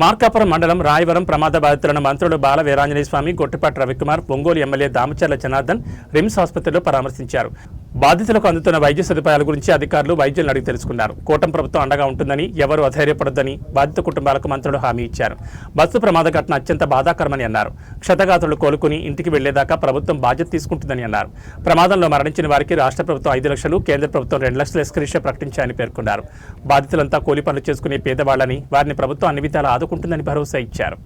మార్కాపురం మండలం రాయవరం ప్రమాద బాధితులను మంత్రులు బాల వీరాంజనేయ స్వామి, గొట్టిపాటి రవికుమార్, ఒంగోలు ఎమ్మెల్యే దామచర్ల జనార్దన్ రిమ్స్ ఆసుపత్రిలో పరామర్శించారు. బాధితులకు అందుతున్న వైద్య సదుపాయాల గురించి అధికారులు వైద్యులను అడిగి తెలుసుకున్నారు. కూటమి ప్రభుత్వం అండగా ఉంటుందని, ఎవరూ అధైర్యపడొద్దని బాధిత కుటుంబాలకు మంత్రులు హామీ ఇచ్చారు. బస్సు ప్రమాద ఘటన అత్యంత బాధాకరమని అన్నారు. క్షతగాత్రులు కోలుకుని ఇంటికి వెళ్లేదాకా ప్రభుత్వం బాధ్యత తీసుకుంటుందని అన్నారు. ప్రమాదంలో మరణించిన వారికి రాష్ట్ర ప్రభుత్వం 5 లక్షలు, కేంద్ర ప్రభుత్వం 2 లక్షల ఎక్స్గ్రేషియా ప్రకటించాయని పేర్కొన్నారు. బాధితులంతా కూలి పనులు చేసుకునే పేదవాళ్లని, వారిని ప్రభుత్వం అన్ని విధాలా ఆదుకుంటుందని భరోసా ఇచ్చారు.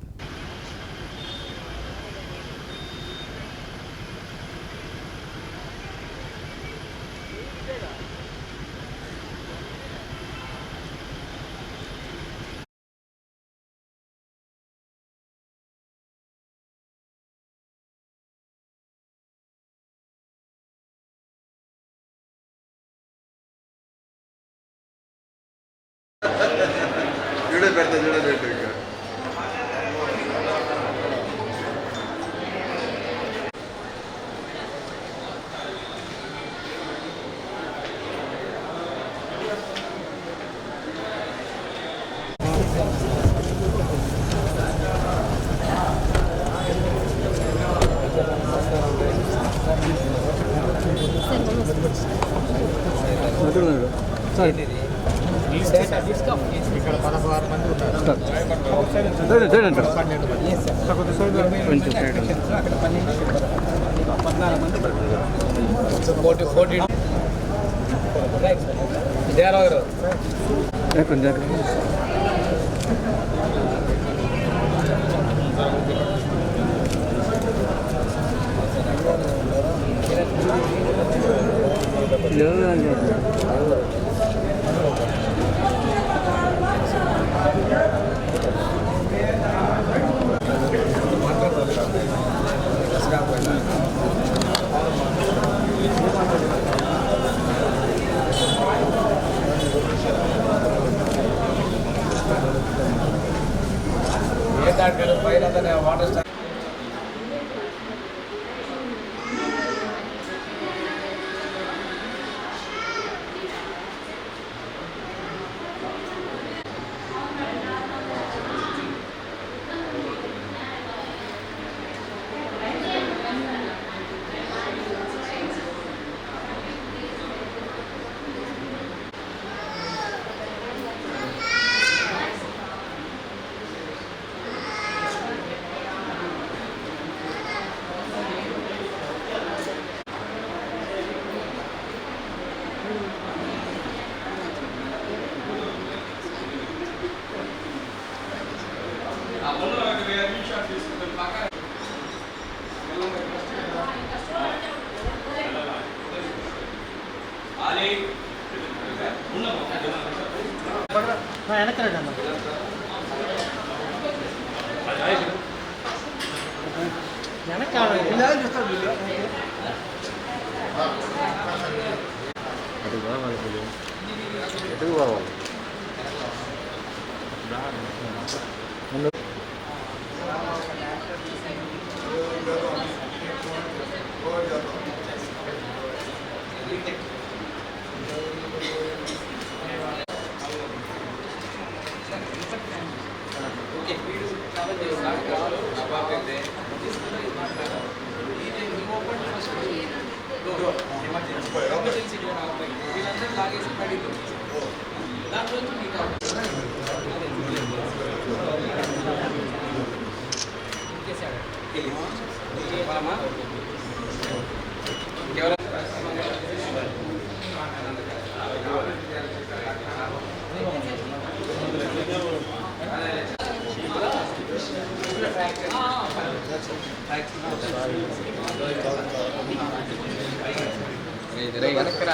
ఇక్కడ 16 మంది ఉన్నారు. వాటర్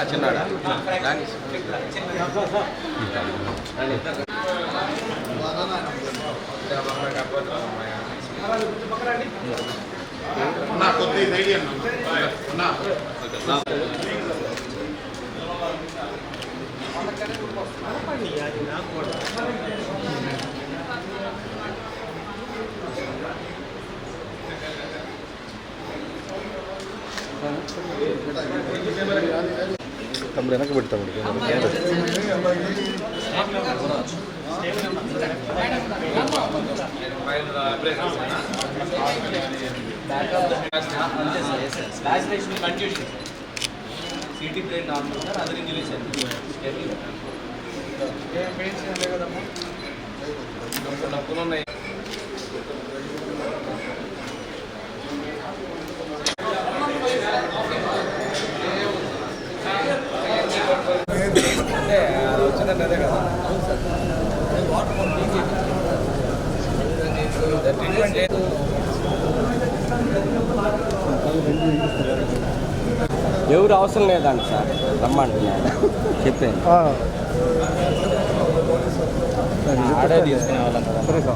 చిన్నాడా తమ్ముడు వెనక్కి పెడతాము. సిటీ ప్లేట్ నార్మల్ సార్ అది ఇంగ్లీష్ కదమ్మా డబ్బులు ఉన్నాయి. వచ్చిందంటే అదే కదా ట్రీట్మెంట్ లేదు. ఎవరు అవసరం లేదండి సార్, రమ్మంటున్నాడు చెప్పాను. ఆడే తీసుకునే వాళ్ళం కదా.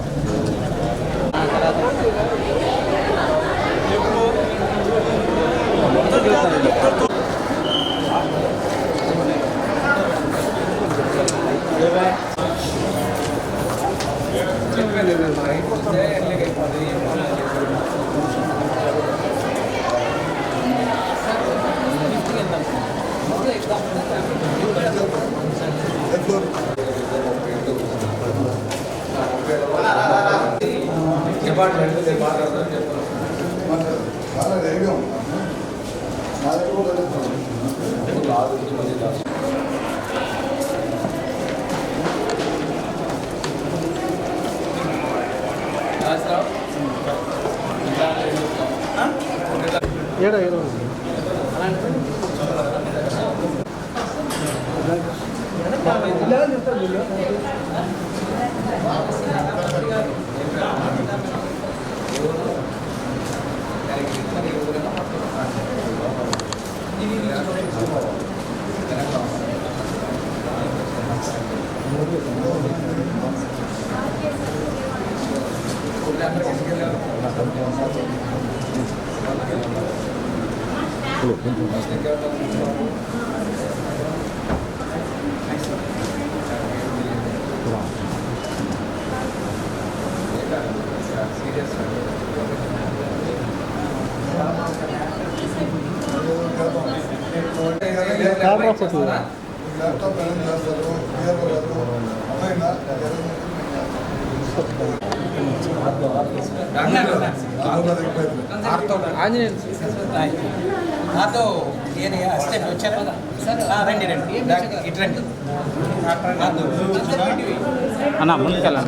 అన్న ముందుకెళ్ళా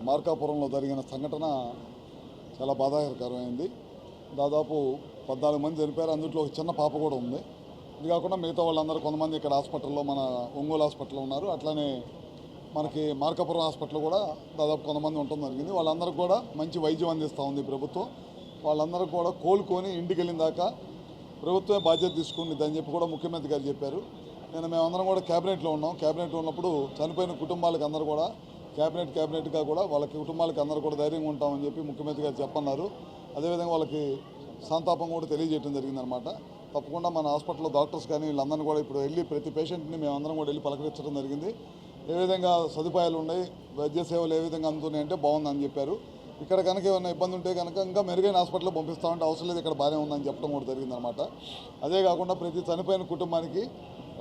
మార్కాపురంలో జరిగిన సంఘటన చాలా బాధాకరమైంది. దాదాపు 14 మంది చనిపోయారు. అందులో ఒక చిన్న పాప కూడా ఉంది. ఇది కాకుండా మిగతా వాళ్ళందరూ కొంతమంది ఇక్కడ హాస్పిటల్లో మన ఒంగోలు హాస్పిటల్లో ఉన్నారు. అట్లానే మనకి మార్కాపురం హాస్పిటల్ కూడా దాదాపు కొంతమంది ఉండటం జరిగింది. వాళ్ళందరికీ కూడా మంచి వైద్యం అందిస్తూ ఉంది ప్రభుత్వం. వాళ్ళందరూ కూడా కోలుకొని ఇంటికి వెళ్ళిన దాకా ప్రభుత్వమే బాధ్యత తీసుకుంటుందని చెప్పి కూడా ముఖ్యమంత్రి గారు చెప్పారు. మేమందరం కూడా క్యాబినెట్లో ఉన్నాం. క్యాబినెట్లో ఉన్నప్పుడు చనిపోయిన కుటుంబాలకు అందరూ కూడా క్యాబినెట్గా కూడా వాళ్ళకి కుటుంబాలకు అందరూ కూడా ధైర్యంగా ఉంటామని చెప్పి ముఖ్యమంత్రి గారు చెప్పన్నారు. అదేవిధంగా వాళ్ళకి సంతాపం కూడా తెలియజేయడం జరిగిందనమాట. తప్పకుండా మన హాస్పిటల్లో డాక్టర్స్ కానీ వీళ్ళందరినీ కూడా ఇప్పుడు వెళ్ళి ప్రతి పేషెంట్ని మేమందరం కూడా వెళ్ళి పలకరించడం జరిగింది. ఏ విధంగా సదుపాయాలు ఉన్నాయి, వైద్య సేవలు ఏ విధంగా అందుతున్నాయంటే బాగుందని చెప్పారు. ఇక్కడ కనుక ఏమైనా ఇబ్బంది ఉంటే కనుక ఇంకా మెరుగైన హాస్పిటల్లో పంపిస్తామంటే అవసరం లేదు, ఇక్కడ బాగానే ఉందని చెప్పడం కూడా జరిగిందనమాట. అదే కాకుండా ప్రతి చనిపోయిన కుటుంబానికి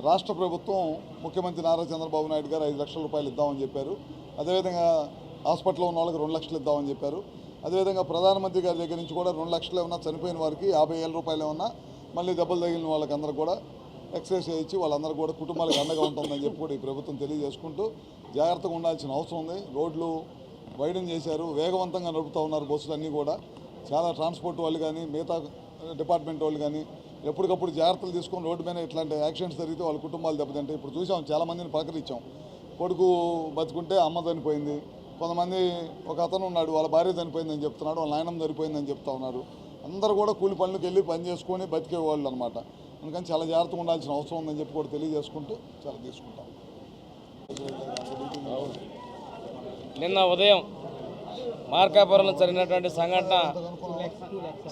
రాష్ట్ర ప్రభుత్వం ముఖ్యమంత్రి నారా చంద్రబాబు నాయుడు గారు 5 లక్షల రూపాయలు ఇద్దామని చెప్పారు. అదేవిధంగా హాస్పిటల్లో ఉన్న వాళ్ళకి 2 లక్షలు ఇద్దామని చెప్పారు. అదేవిధంగా ప్రధానమంత్రి గారి దగ్గర నుంచి కూడా 2 లక్షలు ఏమన్నా చనిపోయిన వారికి 50,000 రూపాయలు ఏమన్నా మళ్ళీ దెబ్బలు తగిలిన వాళ్ళకందరూ కూడా ఎక్సైజ్ చేయించి వాళ్ళందరూ కూడా కుటుంబాలకు అండగా ఉంటుందని చెప్పి కూడా ఈ ప్రభుత్వం తెలియజేసుకుంటూ జాగ్రత్తగా ఉండాల్సిన అవసరం ఉంది. రోడ్లు వైడెన్ చేశారు, వేగవంతంగా నడుపుతూ ఉన్నారు బస్సులు అన్నీ కూడా. చాలా ట్రాన్స్పోర్ట్ వాళ్ళు కానీ మిగతా డిపార్ట్మెంట్ వాళ్ళు కానీ ఎప్పటికప్పుడు జాగ్రత్తలు తీసుకొని రోడ్డు మీద ఇట్లాంటి యాక్సిడెంట్స్ జరిగితే వాళ్ళ కుటుంబాలు దెబ్బతింటాయి. ఇప్పుడు చూసాం, చాలామందిని పలకరించాం. కొడుకు బతుకుంటే అమ్మ చనిపోయింది, కొంతమంది ఒక అతను ఉన్నాడు వాళ్ళ భార్య చనిపోయిందని చెప్తున్నాడు, వాళ్ళ నాయనమ్మ చనిపోయిందని చెప్తా ఉన్నారు. అందరూ కూడా కూలి పనులకు వెళ్ళి పని చేసుకొని బతికేవాళ్ళు అనమాట. అందుకని చాలా జాగ్రత్తగా ఉండాల్సిన అవసరం ఉందని చెప్పి కూడా తెలియజేసుకుంటూ చాలా తీసుకుంటాం. నిన్న ఉదయం మార్కాపురంలో జరిగినటువంటి సంఘటన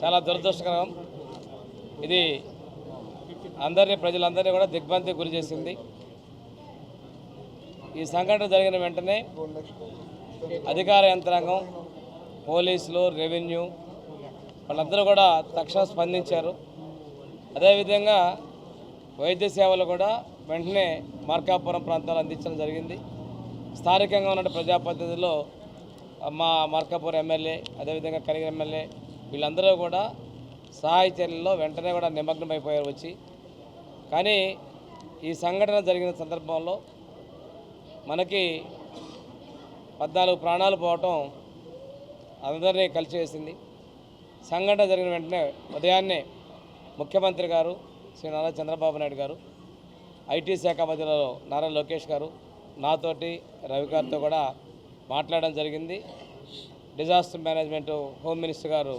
చాలా దురదృష్టకరం. ఇది ప్రజలందరినీ కూడా దిగ్భ్రాంతికి గురి చేసింది. ఈ సంఘటన జరిగిన వెంటనే అధికార యంత్రాంగం, పోలీసులు, రెవెన్యూ వాళ్ళందరూ కూడా తక్షణం స్పందించారు. అదేవిధంగా వైద్య సేవలు కూడా వెంటనే మార్కాపురం ప్రాంతాలు అందించడం జరిగింది. స్థానికంగా ఉన్న ప్రజాప్రతినిధుల్లో మా మార్కాపురం ఎమ్మెల్యే, అదేవిధంగా కనిగిరి ఎమ్మెల్యే వీళ్ళందరూ కూడా సహాయ చర్యల్లో వెంటనే కూడా నిమగ్నమైపోయారు వచ్చి. కానీ ఈ సంఘటన జరిగిన సందర్భంలో మనకి 14 ప్రాణాలు పోవటం అందరినీ కలిసివేసింది. సంఘటన జరిగిన వెంటనే ఉదయాన్నే ముఖ్యమంత్రి గారు శ్రీ నారా చంద్రబాబు నాయుడు గారు, ఐటీ శాఖ మంత్రులు నారా లోకేష్ గారు, నాతోటి రవి గారితో కూడా మాట్లాడడం జరిగింది. డిజాస్టర్ మేనేజ్మెంట్ హోమ్ మినిస్టర్ గారు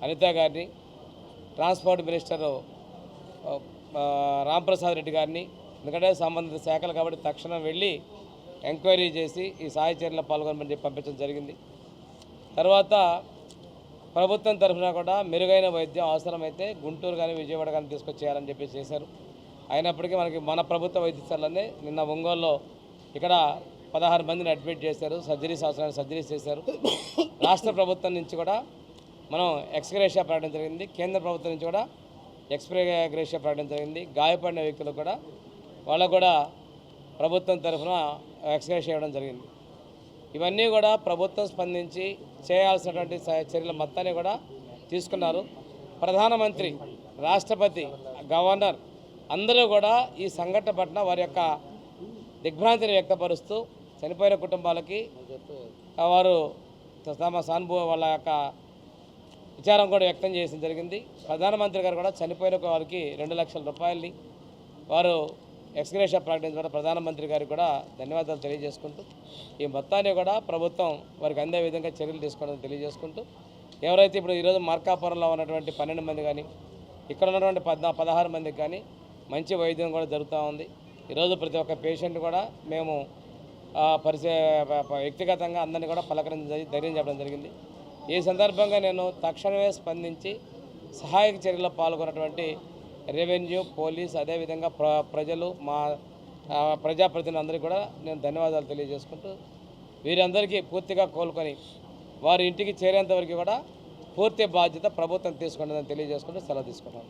అనిత గారిని, ట్రాన్స్పోర్ట్ మినిస్టరు రాంప్రసాద్ రెడ్డి గారిని, ఎందుకంటే సంబంధిత శాఖలు కాబట్టి తక్షణం వెళ్ళి ఎంక్వైరీ చేసి ఈ సహాయ చర్యలో పాల్గొనమని చెప్పి పంపించడం జరిగింది. తర్వాత ప్రభుత్వం తరఫున కూడా మెరుగైన వైద్యం అవసరమైతే గుంటూరు కానీ విజయవాడ కానీ తీసుకొచ్చేయాలని చెప్పి చేశారు. అయినప్పటికీ మనకి మన ప్రభుత్వ వైద్యశాలనే నిన్న ఒంగోలులో ఇక్కడ 16 మందిని అడ్మిట్ చేశారు. సర్జరీస్ అవసరమైన సర్జరీస్ చేశారు. రాష్ట్ర ప్రభుత్వం నుంచి కూడా మనం ఎక్స్గ్రేషియా ప్రకటన జరిగింది. కేంద్ర ప్రభుత్వం నుంచి కూడా ఎక్స్గ్రేషియా ప్రకటన జరిగింది. గాయపడిన వ్యక్తులు కూడా వాళ్ళకు కూడా ప్రభుత్వం తరఫున ఎక్స్గ్రేషియా ఇవ్వడం జరిగింది. ఇవన్నీ కూడా ప్రభుత్వం స్పందించి చేయాల్సినటువంటి చర్యలు మొత్తాన్ని కూడా తీసుకున్నారు. ప్రధానమంత్రి, రాష్ట్రపతి, గవర్నర్ అందరూ కూడా ఈ సంఘటన పట్ల వారి యొక్క దిగ్భ్రాంతిని వ్యక్తపరుస్తూ చనిపోయిన కుటుంబాలకి వారు తమ సానుభూతి వాళ్ళ యొక్క విచారం కూడా వ్యక్తం చేయడం జరిగింది. ప్రధానమంత్రి గారు కూడా చనిపోయిన వారికి 2 లక్షల రూపాయలని వారు ఎక్స్గ్రేషియా ప్రకటించడం ప్రధానమంత్రి గారికి కూడా ధన్యవాదాలు తెలియజేసుకుంటూ ఈ మొత్తాన్ని కూడా ప్రభుత్వం వారికి అందే విధంగా చర్యలు తీసుకోవడం తెలియజేసుకుంటూ ఎవరైతే ఇప్పుడు ఈరోజు మార్కాపురంలో ఉన్నటువంటి 12 మంది కానీ ఇక్కడ ఉన్నటువంటి 16 మందికి కానీ మంచి వైద్యం కూడా జరుగుతూ ఉంది. ఈరోజు ప్రతి ఒక్క పేషెంట్ కూడా మేము వ్యక్తిగతంగా అందరినీ కూడా పలకరించి ధైర్యం చెప్పడం జరిగింది. ఈ సందర్భంగా నేను తక్షణమే స్పందించి సహాయక చర్యల్లో పాల్గొన్నటువంటి రెవెన్యూ, పోలీస్, అదేవిధంగా ప్రజలు, మా ప్రజాప్రతినిధులందరికీ కూడా నేను ధన్యవాదాలు తెలియజేసుకుంటూ వీరందరికీ పూర్తిగా కోలుకొని వారి ఇంటికి చేరేంతవరకు కూడా పూర్తి బాధ్యత ప్రభుత్వం తీసుకుంటుందని తెలియజేసుకుంటూ సెలవు తీసుకుంటాను.